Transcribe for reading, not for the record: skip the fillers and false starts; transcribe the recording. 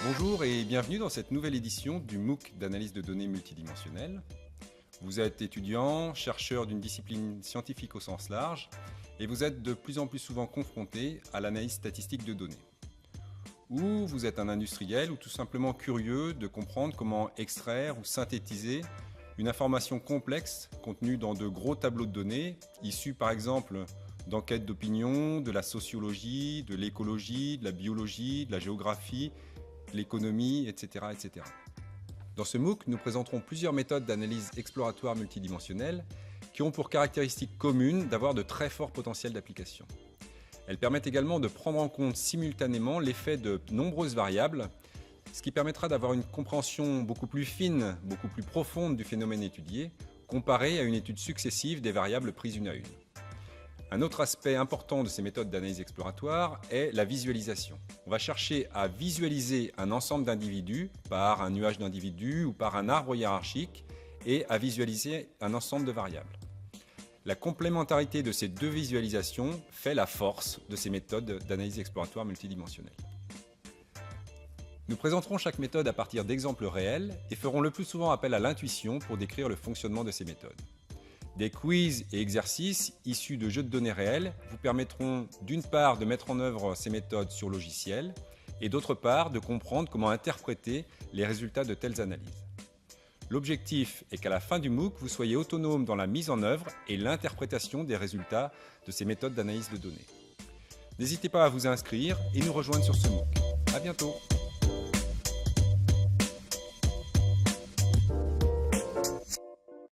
Bonjour et bienvenue dans cette nouvelle édition du MOOC d'analyse de données multidimensionnelles. Vous êtes étudiant, chercheur d'une discipline scientifique au sens large et vous êtes de plus en plus souvent confronté à l'analyse statistique de données. Ou vous êtes un industriel ou tout simplement curieux de comprendre comment extraire ou synthétiser une information complexe contenue dans de gros tableaux de données, issus par exemple d'enquêtes d'opinion, de la sociologie, de l'écologie, de la biologie, de la géographie, l'économie, etc., etc. Dans ce MOOC, nous présenterons plusieurs méthodes d'analyse exploratoire multidimensionnelle qui ont pour caractéristique commune d'avoir de très forts potentiels d'application. Elles permettent également de prendre en compte simultanément l'effet de nombreuses variables, ce qui permettra d'avoir une compréhension beaucoup plus fine, beaucoup plus profonde du phénomène étudié, comparé à une étude successive des variables prises une à une. Un autre aspect important de ces méthodes d'analyse exploratoire est la visualisation. On va chercher à visualiser un ensemble d'individus par un nuage d'individus ou par un arbre hiérarchique et à visualiser un ensemble de variables. La complémentarité de ces deux visualisations fait la force de ces méthodes d'analyse exploratoire multidimensionnelle. Nous présenterons chaque méthode à partir d'exemples réels et ferons le plus souvent appel à l'intuition pour décrire le fonctionnement de ces méthodes. Des quiz et exercices issus de jeux de données réels vous permettront d'une part de mettre en œuvre ces méthodes sur logiciel et d'autre part de comprendre comment interpréter les résultats de telles analyses. L'objectif est qu'à la fin du MOOC, vous soyez autonome dans la mise en œuvre et l'interprétation des résultats de ces méthodes d'analyse de données. N'hésitez pas à vous inscrire et nous rejoindre sur ce MOOC. À bientôt!